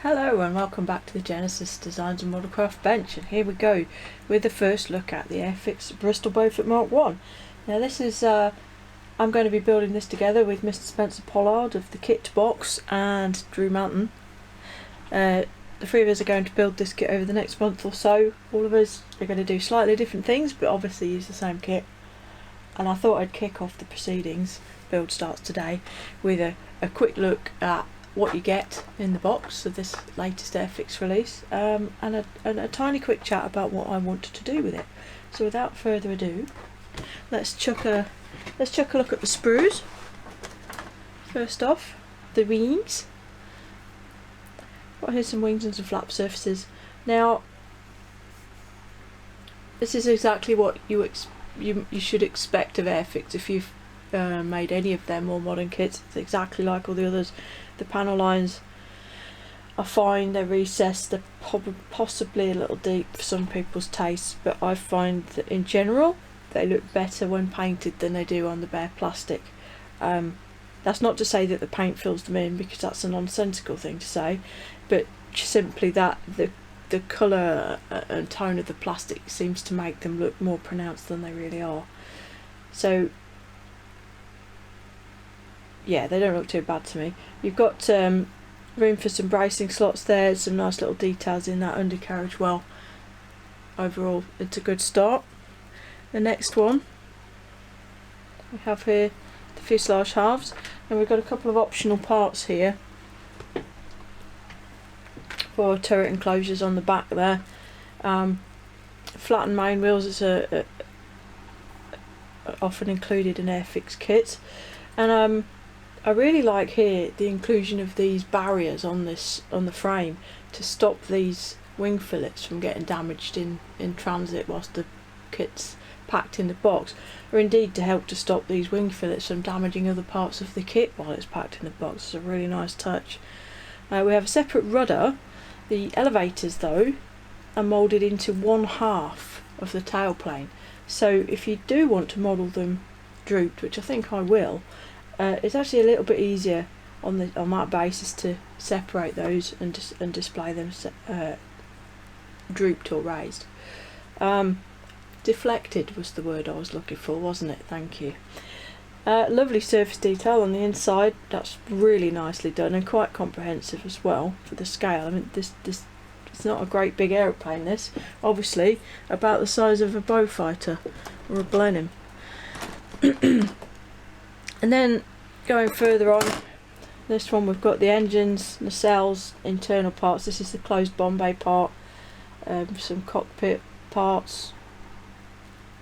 Hello and welcome back to the Genesis Designs and Modelcraft bench, and here we go with the first look at the Airfix Bristol Beaufort Mark 1. Now this is, I'm going to be building this together with Mr Spencer Pollard of the Kit Box and Drewe Manton. The three of us are going to build this kit over the next month or so. All of us are going to do slightly different things but obviously use the same kit. And I thought I'd kick off the proceedings, build starts today, with a quick look at what you get in the box of this latest Airfix release, and a tiny quick chat about what I wanted to do with it. So without further ado, let's chuck a look at the sprues. First off, the wings. Got here some wings and some flap surfaces. Now this is exactly what you should expect of Airfix if you've made any of their more modern kits. It's exactly like all the others. The panel lines are fine, they're recessed, they're possibly a little deep for some people's tastes, but I find that in general they look better when painted than they do on the bare plastic. That's not to say that the paint fills them in, because that's a nonsensical thing to say, but simply that the colour and tone of the plastic seems to make them look more pronounced than they really are. So yeah, they don't look too bad to me. You've got room for some bracing slots there, some nice little details in that undercarriage well. Overall, it's a good start. The next one, we have here the fuselage halves, and we've got a couple of optional parts here for turret enclosures on the back there. Flattened main wheels is often included in Airfix kits, and I really like here the inclusion of these barriers on the frame to stop these wing fillets from getting damaged in transit whilst the kit's packed in the box, or indeed to help to stop these wing fillets from damaging other parts of the kit while it's packed in the box. It's a really nice touch. We have a separate rudder. The elevators though are moulded into one half of the tailplane, so if you do want to model them drooped, which I think I will, it's actually a little bit easier on that basis to separate those and display them drooped or raised. Deflected was the word I was looking for, wasn't it? Thank you. Lovely surface detail on the inside. That's really nicely done and quite comprehensive as well for the scale. I mean, this it's not a great big aeroplane. This obviously about the size of a Beaufighter or a Blenheim. And then going further on, this one we've got the engines, nacelles, internal parts. This is the closed bomb bay part, some cockpit parts,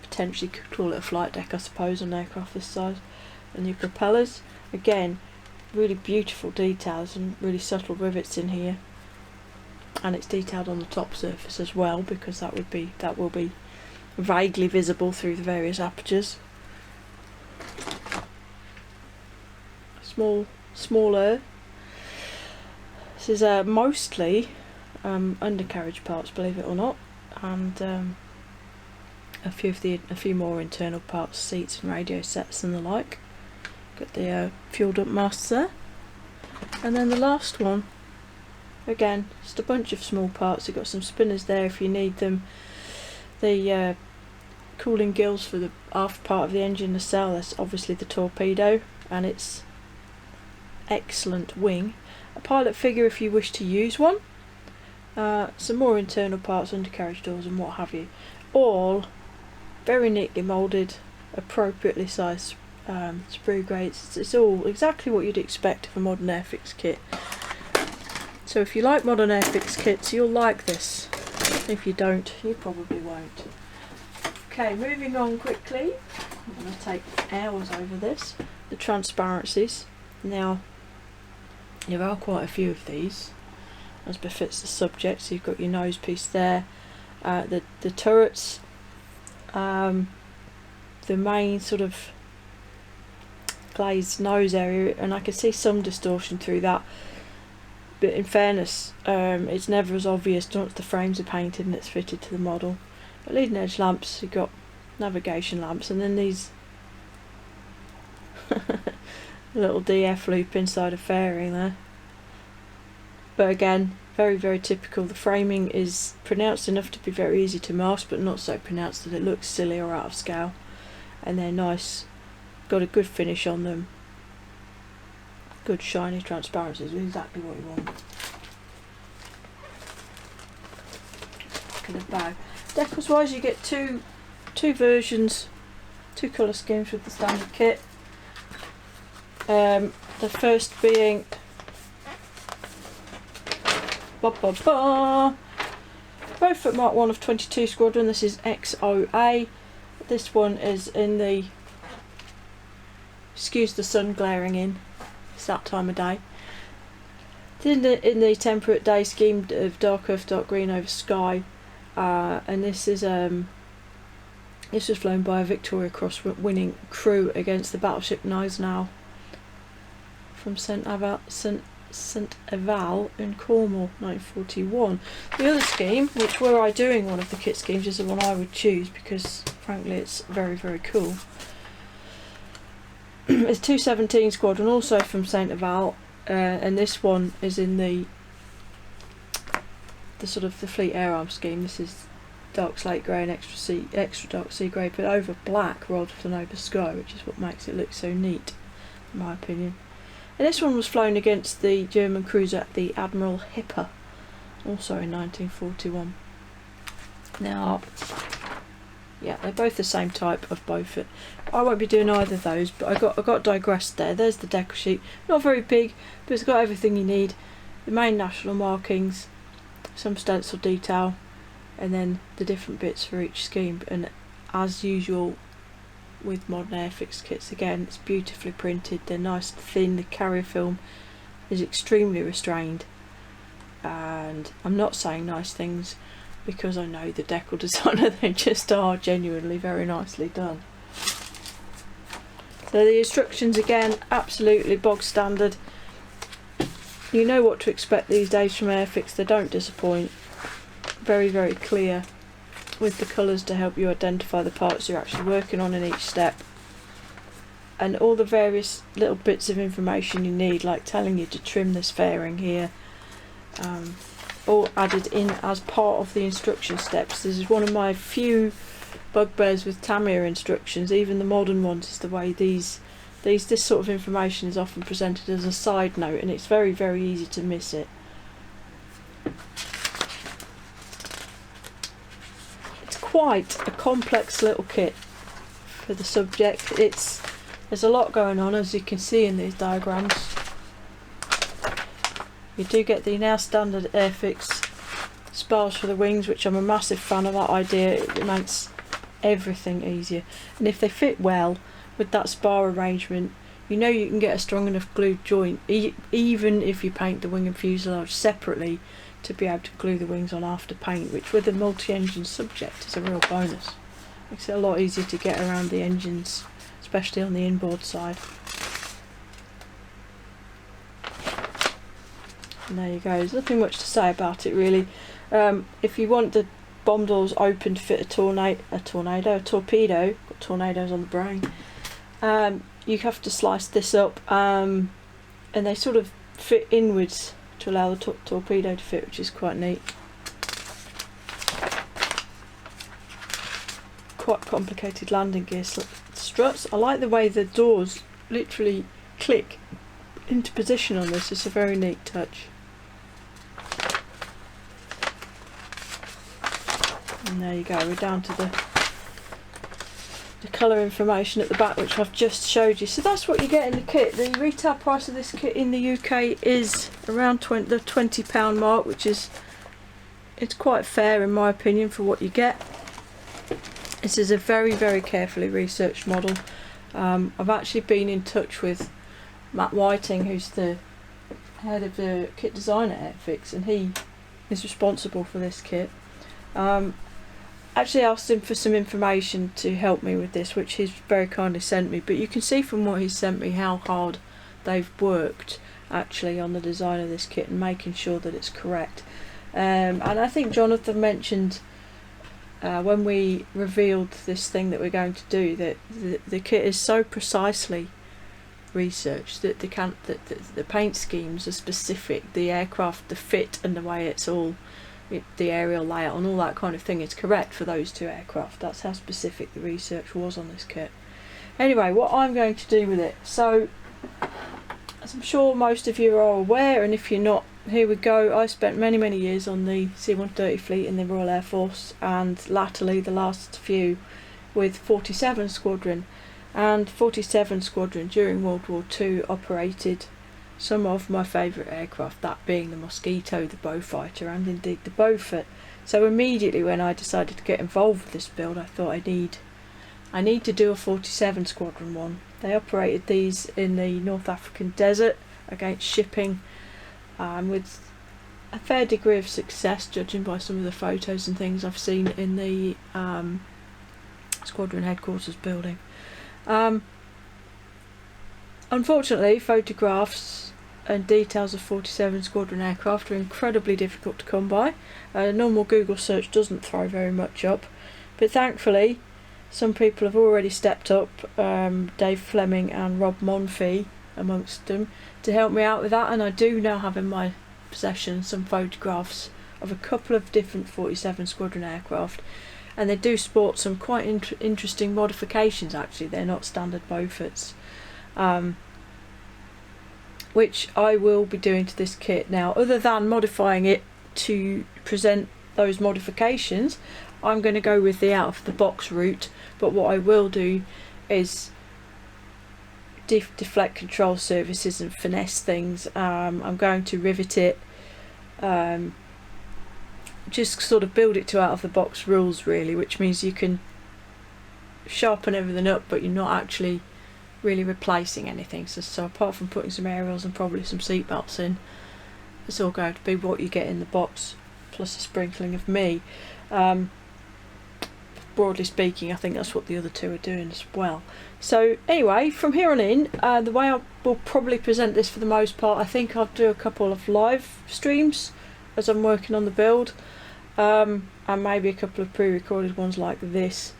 potentially could call it a flight deck I suppose on an aircraft this size, and your propellers. Again, really beautiful details and really subtle rivets in here, and it's detailed on the top surface as well, because that will be vaguely visible through the various apertures. Smaller. This is mostly undercarriage parts, believe it or not, and a few more internal parts, seats and radio sets and the like. Got the fueled up masts there, and then the last one, again just a bunch of small parts. You've got some spinners there if you need them. The cooling gills for the aft part of the engine nacelle. That's obviously the torpedo, and it's excellent wing. A pilot figure if you wish to use one. Some more internal parts, undercarriage doors and what have you. All very neatly moulded, appropriately sized sprue grates. It's all exactly what you'd expect of a modern Airfix kit. So if you like modern Airfix kits, you'll like this. If you don't, you probably won't. Okay, moving on quickly. I'm going to take hours over this. The transparencies. Now, there are quite a few of these, as befits the subject. So you've got your nose piece there, the turrets, the main sort of glazed nose area, and I can see some distortion through that. But in fairness, it's never as obvious once the frames are painted and it's fitted to the model. But leading edge lamps, you've got navigation lamps, and then these little DF loop inside a fairing there. But again, very, very typical. The framing is pronounced enough to be very easy to mask, but not so pronounced that it looks silly or out of scale. And they're nice, got a good finish on them. Good shiny transparencies, exactly what you want. Look at the bag. Decals wise, you get two versions, 2 colour schemes with the standard kit. The first being Beaufort Mark 1 of 22 Squadron. This is XOA. This one is in the, excuse the sun glaring in, it's that time of day. It's in the temperate day scheme of dark earth, dark green over sky, and this was flown by a Victoria Cross winning crew against the battleship Gneisenau from St Eval in Cornwall, 1941. The other scheme, which were I doing one of the kit schemes, is the one I would choose because frankly it's very, very cool. It's 217 Squadron, also from St Eval, and this one is in the sort of the Fleet Air Arm scheme. This is dark slate grey and extra dark sea grey, but over black rather than over sky, which is what makes it look so neat, in my opinion. And this one was flown against the German cruiser the Admiral Hipper, also in 1941. Now, yeah, they're both the same type of Beaufort. I won't be doing either of those, but I got digressed there. There's the decal sheet, not very big, but it's got everything you need. The main national markings, some stencil detail, and then the different bits for each scheme. And as usual with modern Airfix kits, again, it's beautifully printed. They're nice and thin. The carrier film is extremely restrained, and I'm not saying nice things because I know the decal designer. They just are genuinely very nicely done. So the instructions, again, absolutely bog standard. You know what to expect these days from Airfix. They don't disappoint. Very, very clear with the colours to help you identify the parts you're actually working on in each step, and all the various little bits of information you need, like telling you to trim this fairing here, all added in as part of the instruction steps. This is one of my few bugbears with Tamiya instructions, even the modern ones, is the way this sort of information is often presented as a side note, and it's very, very easy to miss it. Quite a complex little kit for the subject. There's a lot going on, as you can see in these diagrams. You do get the now standard Airfix spars for the wings, which I'm a massive fan of that idea. It makes everything easier, and if they fit well with that spar arrangement, you know you can get a strong enough glued joint, even if you paint the wing and fuselage separately, to be able to glue the wings on after paint, which with a multi-engine subject is a real bonus. Makes it a lot easier to get around the engines, especially on the inboard side. And there you go. There's nothing much to say about it really. If you want the bomb doors open to fit a torpedo, got tornadoes on the brain, you have to slice this up, and they sort of fit inwards to allow the torpedo to fit, which is quite neat. Quite complicated landing gear struts. I like the way the doors literally click into position on this. It's a very neat touch. And there you go, we're down to the colour information at the back, which I've just showed you. So that's what you get in the kit. The retail price of this kit in the UK is around the £20 mark, which is, it's quite fair in my opinion for what you get. This is a very, very carefully researched model. I've actually been in touch with Matt Whiting, who's the head of the kit design at Airfix, and he is responsible for this kit. Actually asked him for some information to help me with this, which he's very kindly sent me, but you can see from what he sent me how hard they've worked actually on the design of this kit and making sure that it's correct. And I think Jonathan mentioned when we revealed this thing that we're going to do, that the kit is so precisely research. That the paint schemes are specific. The aircraft, the fit and the way it's all, the aerial layout and all that kind of thing is correct for those two aircraft. That's how specific the research was on this kit. Anyway, what I'm going to do with it. So, as I'm sure most of you are aware, and if you're not, here we go. I spent many years on the C-130 fleet in the Royal Air Force, and latterly the last few with 47 Squadron. And 47 Squadron during World War II operated some of my favourite aircraft, that being the Mosquito, the Beaufighter, and indeed the Beaufort. So immediately when I decided to get involved with this build, I thought I need to do a 47 Squadron one. They operated these in the North African desert against shipping, with a fair degree of success, judging by some of the photos and things I've seen in the Squadron headquarters building. Unfortunately, photographs and details of 47 Squadron aircraft are incredibly difficult to come by. A normal Google search doesn't throw very much up, but thankfully some people have already stepped up, Dave Fleming and Rob Monfee amongst them, to help me out with that, and I do now have in my possession some photographs of a couple of different 47 Squadron aircraft, and they do sport some quite interesting modifications. Actually, they're not standard Beauforts, which I will be doing to this kit. Now, other than modifying it to present those modifications, I'm going to go with the out of the box route, but what I will do is deflect control surfaces and finesse things. I'm going to rivet it, just sort of build it to out of the box rules really, which means you can sharpen everything up but you're not actually really replacing anything. So apart from putting some aerials and probably some seat belts in, it's all going to be what you get in the box plus a sprinkling of me. Broadly speaking, I think that's what the other two are doing as well. So anyway, from here on in, the way I will probably present this for the most part, I think I'll do a couple of live streams as I'm working on the build, and maybe a couple of pre-recorded ones like this,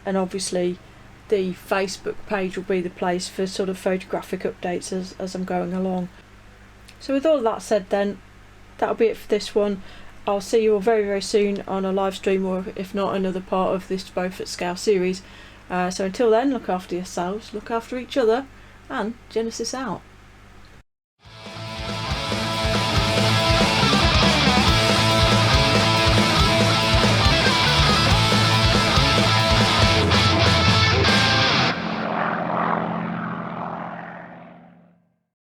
and obviously the Facebook page will be the place for sort of photographic updates as I'm going along. So with all of that said then, that'll be it for this one. I'll see you all very soon on a live stream, or if not another part of this Beaufort Scale series. So until then, look after yourselves, look after each other, and Genesis out.